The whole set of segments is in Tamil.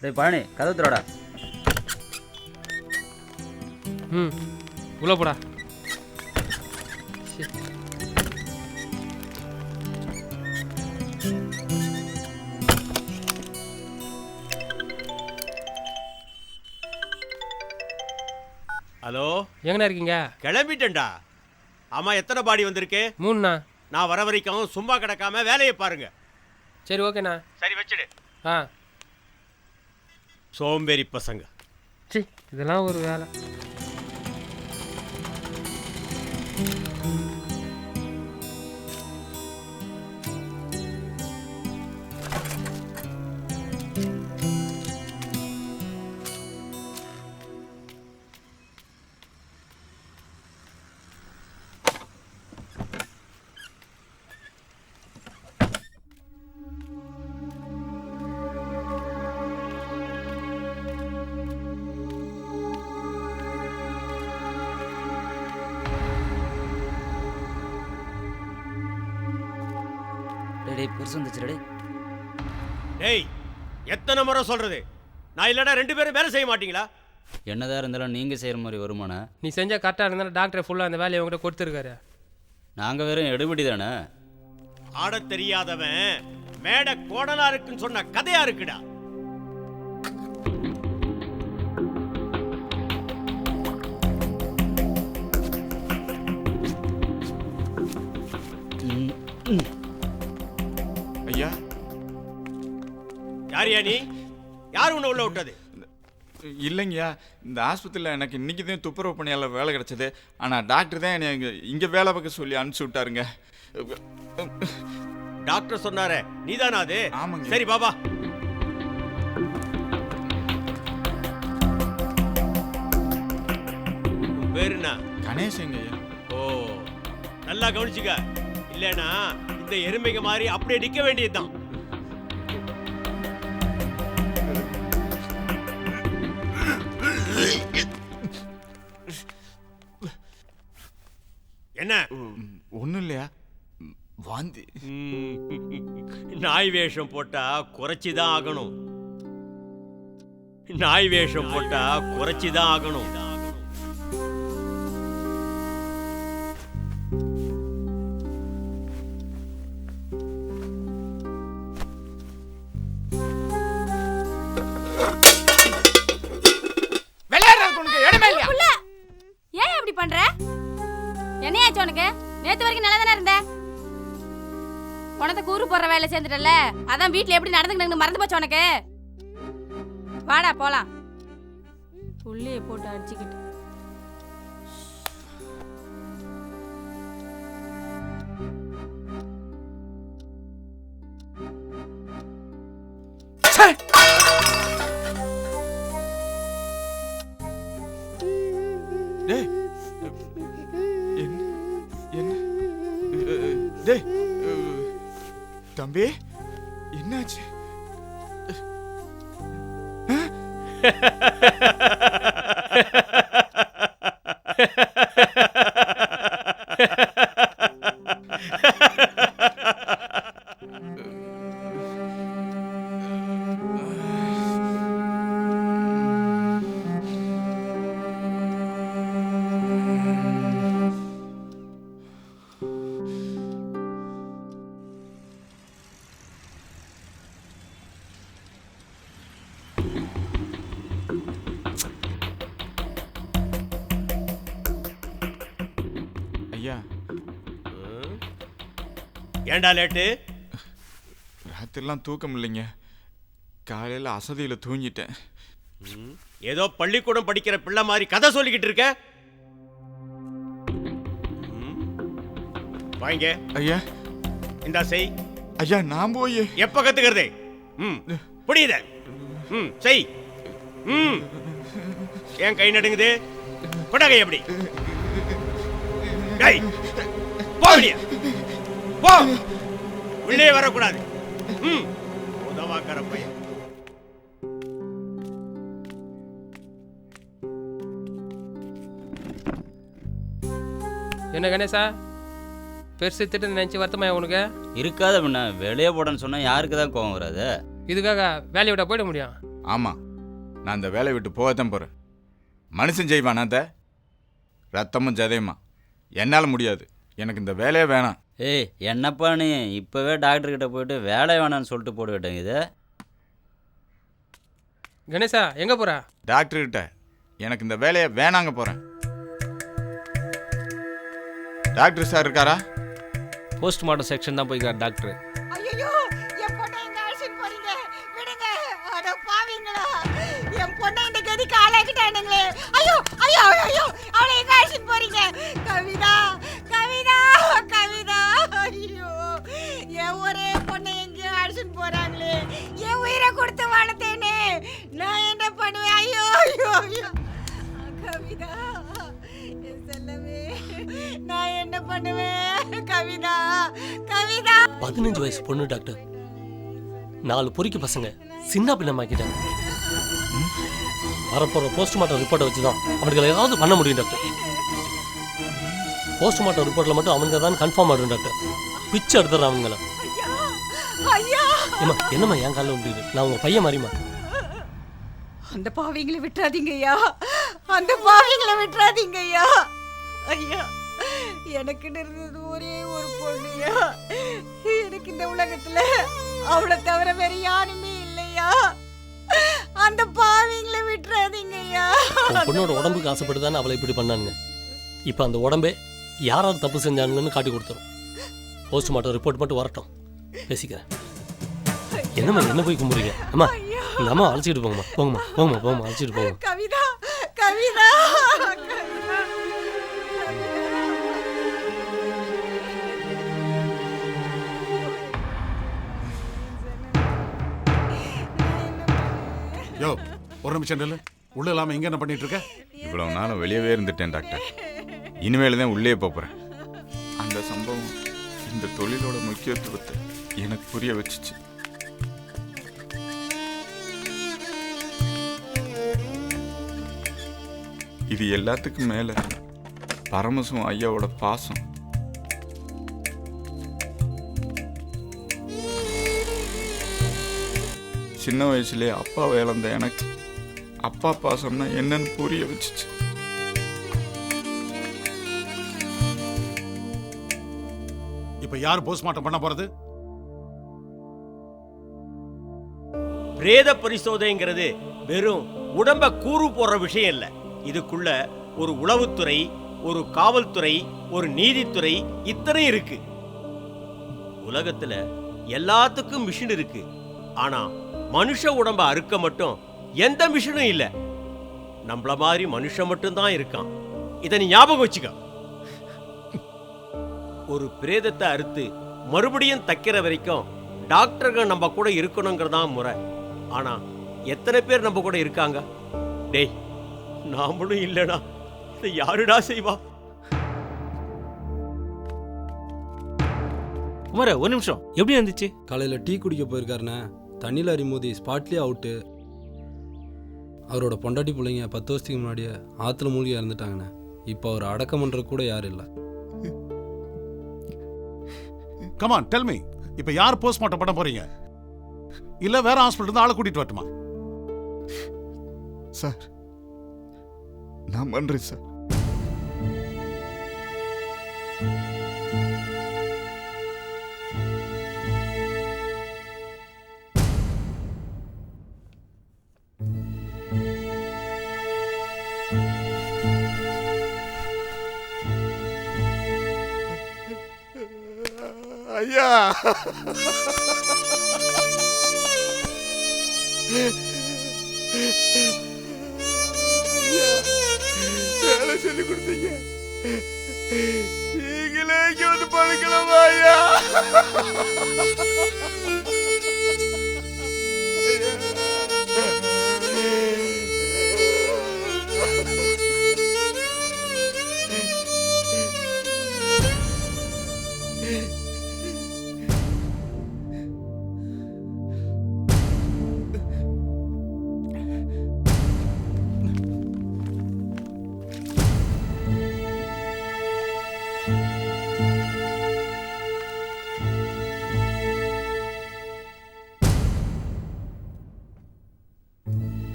டேய் பழனி கதவு திறடா. உள்ள போடா. ஹலோ, எங்கண்ணா இருக்கீங்க? கிளம்பிட்டேன்டா. ஆமா, எத்தனை பாடி வந்திருக்கு? 3ண்ணா. நான் வர வரைக்கும் சும்மா கிடக்காம வேலையை பாருங்க. சரி ஓகேண்ணா. சரி வச்சிடு. ஆ சோம்பேறி பசங்க. சரி இதெல்லாம் ஒரு வேலை. டேய் பெருசு வந்துச்சுடா. டேய், எத்தனை முறை சொல்றது? நான் இல்லடா 2 பேரும் வேலை செய்ய மாட்டீங்களா? என்னதான் இருந்தாலும் நீங்கள் செய்கிற மாதிரி வருமானே. நீ செஞ்சால் கரெக்டாக இருந்தாலும் டாக்டர் ஃபுல்லாக அந்த வேலையை உங்கள்கிட்ட கொடுத்துருக்காரு. நாங்கள் வெறும் எடுபடி தானே. ஆடத் தெரியாதவன் மேடை கோடலா இருக்குன்னு சொன்ன கதையா இருக்குடா. ஐயா, யாரியா நீ? யார் உன்னை உள்ள விட்டது? இல்லைங்கய்யா, இந்த ஆஸ்பத்திரியில் எனக்கு இன்னைக்கு தான் துப்புரவு பணியாளர் வேலை கிடைச்சது. ஆனால் டாக்டர் தான் என்னை இங்கே வேலை பார்க்க சொல்லி அனுப்பிச்சி விட்டாருங்க. டாக்டர் சொன்னாரே, நீதானா அது? ஆமாங்க. சரி பாபா. பேரு என்ன? கணேசங்க ஐயா. ஓ, நல்லா கவனிச்சுக்க. இல்லைன்னா இந்த எருமைங்க மாதிரி அப்படியே நிக்க வேண்டியதுதான். என்ன? ஒன்றும் இல்லையா, வாந்தி. நாய் வேஷம் போட்டா குறைச்சிதான் ஆகணும். நாய் வேஷம் போட்டா குறைச்சிதான் ஆகணும். ஏன் அப்படி பண்ற? என்னையாச்சு உனக்கு? நேத்து வரைக்கும் நல்லா தானே இருந்த. உனக்கு கூறு போடுற வேலை சேர்ந்துட்டல, அதான் வீட்டுல எப்படி நடந்துக்கிட்டு மறந்து போச்சு உனக்கு. வாடா போலாம். புள்ளிய போட்டு அடிச்சுக்கிட்டு டேய், என்ன டேய் தம்பி, என்னாச்சு? ஐயா, ஏண்டா லேட்டு? ராத்திரிலாம் தூக்கம் இல்லைங்க. காலையில் அசதியில் தூங்கிட்டேன். ஏதோ பள்ளிக்கூடம் படிக்கிற பிள்ளை மாதிரி கதை சொல்லிக்கிட்டு இருக்க. வாங்க ஐயா. இந்தா செய். ஐயா, நான் போய் எப்ப கத்துக்கிறதே? புரியுத? செய். ஏன் கை நடுங்குது? கொடாகை எப்படி? டேய், போ வெளிய. போ. உள்ளே வரக்கூடாது. உதவாக்கற பையன். என்ன கணேசா, பெருசு திட்டு நினச்சி வருத்தமா உனக்கு? இருக்காத பின்ன வெளியே போடன்னு சொன்னால் யாருக்கு தான் கோவம் வராது? இதுக்காக வேலையை விட போயிட முடியும்? ஆமாம், நான் இந்த வேலையை விட்டு போகத்தான் போகிறேன். மனுஷன் செய்வான் அந்த ரத்தமும் ஜதையுமா. என்னால் முடியாது. எனக்கு இந்த வேலையே வேணாம். ஏய் என்னப்பா நீ இப்போவே டாக்டர்கிட்ட போயிட்டு வேலை வேணான்னு சொல்லிட்டு போட விட்டேங்க இது. கணேசா எங்கே போகிற? டாக்டர்கிட்ட எனக்கு இந்த வேலையை வேணாங்க போகிறேன். டாக்டர் சார் இருக்காரா? போஸ்ட்மார்ட்டம் செக்ஷன் தான் போய்க்கார் டாக்டர். ஐயோ, என் பொண்ணை எங்க அழைச்சிட்டு போறீங்க? விடுங்க. அட பாவிங்களா, என் பொண்ணை இந்த கதிக்கு ஆளாக்கிட்டானுங்களே. ஐயோ ஐயோ ஐயோ, அவளை எங்க அழைச்சிட்டு போறீங்க? கவிதா, கவிதா, கவிதா. ஐயோ, என் ஒரே பொண்ணை எங்கேயோ அழைச்சிட்டு போறாங்களே. என் உயிரை கொடுத்து வளர்த்தேனே, நான் என்ன பண்ணுவேன்? ஐயோ ஐயோ ஐயோ. கவிதா, என் செல்லமே, நான் என்ன பண்ணுவேன்? கவிதா, கவிதா. 15 வயசு பொண்ணு டாக்டர். 4 பொறிக்கு பசங்க சின்ன பின்னமாக்கிட்டாங்க. வரப்போற போஸ்ட்மார்ட்டம் ரிப்போர்ட்டை வச்சு தான் அவனுங்களை ஏதாவது பண்ண முடியும் டாக்டர். போஸ்ட்மார்ட்டம் ரிப்போர்ட்டில் மட்டும் அவனுங்க தான் கன்ஃபார்ம் ஆகிடும் டாக்டர். பிச்சு எடுத்துடுறான் அவங்கள. ஐயா, ஏமா என்னம்மா என் காலில் விட்டுது? நான் உங்க பையன் மாதிரிமா. அந்த பாவிங்களை விட்டுறாதீங்க ஐயா, அந்த பாவிங்களை விட்டுறாதீங்க ஐயா. ஐயா, எனக்கு இருந்தது ஒரே ஒரு பொண்ணுயா. எனக்கு இந்த உலகத்துல அவளை தவிர வேற யாருமே இல்லையா. அந்த பாவிங்களை விட்டுறாதீங்க ஐயா. உன் பொண்ணோட உடம்புக்கு ஆசைப்பட்டு தானே அவளை இப்படி பண்ணானுங்க. இப்போ அந்த உடம்பே யாராவது தப்பு செஞ்சானுங்கன்னு காட்டி கொடுத்துரும். போஸ்ட்மார்ட்டம் ரிப்போர்ட் மட்டும் வரட்டும், பேசிக்கிறேன். என்னம்மா என்ன போய் கும்பிடுறீங்க? அம்மா இந்த அம்மா அழைச்சிட்டு போங்கம்மா. போங்கம்மா போங்கம்மா போங்கம்மா அழைச்சிட்டு போங்க. கவிதா, கவிதா, யோ ஒரு நிமிஷம் நில்லு. உள்ள இல்லாம இங்க என்ன பண்ணிட்டு இருக்க? இவ்வளவு நாளும் வெளியவே இருந்துட்டேன் டாக்டர். இனிமேல் தான் உள்ளே போகிறேன். அந்த சம்பவம் இந்த தொழிலோட முக்கியத்துவத்தை எனக்கு புரிய வச்சுச்சு. இது எல்லாத்துக்கும் மேல பரமசும் ஐயாவோட பாசம். சின்ன வயசுலேயே அப்பாவை இழந்த எனக்கு அப்பா பாசம்னா என்னன்னு புரிய வச்சுச்சு. இப்ப யார் போஸ்ட்மார்ட்டம் பண்ண போறது? பிரேத பரிசோதனைங்கிறது வெறும் உடம்ப கூறு போடுற விஷயம் இல்ல. இதுக்குள்ள ஒரு உளவுத்துறை, ஒரு காவல்துறை, ஒரு நீதித்துறை, இத்தனை இருக்கு. உலகத்துல எல்லாத்துக்கும் மிஷின் இருக்கு. ஆனா மனுஷ உடம்ப அறுக்க மட்டும் எந்த மிஷினும் இல்ல. நம்மள மாதிரி மனுஷன் மட்டும்தான் இருக்கான். இதை நீ ஞாபகம் வச்சுக்க. ஒரு பிரேதத்தை அறுத்து மறுபடியும் தைக்கிற வரைக்கும் டாக்டர்கள் நம்ம கூட இருக்கணுங்கிறதான் முறை. ஆனா எத்தனை பேர் நம்ம கூட இருக்காங்க? டேய், நாமளும் இல்லடா. இதை யாருடா செய்வா? குமார ஒரு நிமிஷம், எப்படி இருந்துச்சு? காலையில் டீ குடிக்க போயிருக்காருண்ணே. தண்ணியில் அறிமோதி ஸ்பாட்லேயே அவுட்டு. அவரோட பொண்டாட்டி பிள்ளைங்க 10 வருஷத்துக்கு முன்னாடியே ஆற்றுல மூழ்கி இறந்துட்டாங்கண்ணே. இப்போ அவர் அடக்கம் பண்ணுறது கூட யாரும் இல்லை. கமான் டெல் மீ, இப்ப யார் போஸ்ட்மார்ட்டம் பண்ண போறீங்க? இல்ல வேற ஹாஸ்பிடல் இருந்து ஆளை கூட்டிட்டு வரட்டுமா? சார் நான் பண்றேன் சார். ஐயா, வேலை சொல்லி கொடுத்தீங்க, நீங்களே இங்க வந்து படுக்கலாமா ஐயா?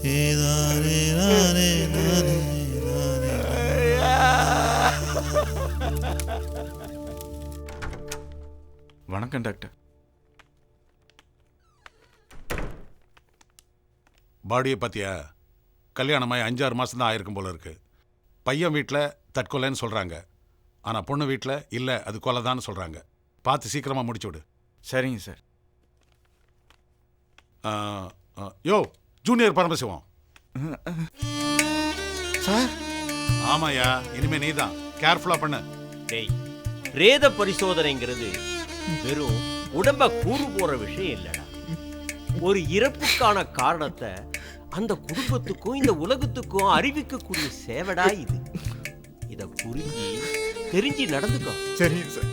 வணக்கம் டாக்டர். பாடியை பார்த்தியா? கல்யாணமாய் 5-6 மாதம் தான் ஆயிருக்கும் போல இருக்கு. பையன் வீட்டில் தற்கொலைன்னு சொல்கிறாங்க, ஆனால் பொண்ணு வீட்டில் இல்லை அது கொலைதான்னு சொல்கிறாங்க. பார்த்து சீக்கிரமாக முடிச்சு விடு. சரிங்க சார். யோ ஜூனியர் பரமசிவம். சார். ஆமாயா, இனிமே நீ தான் கேர்ஃபுல்லாக பண்ணு. டேய், பிரேத பரிசோதனைங்கிறது வெறும் உடம்ப கூறு போற விஷயம் இல்லடா. ஒரு இறப்புக்கான காரணத்தை அந்த குடும்பத்துக்கும் இந்த உலகத்துக்கும் அறிவிக்கக்கூடிய சேவடா இது. இத புரிஞ்சு தெரிஞ்சு நடந்துக்கோ. சரிங்க சார்.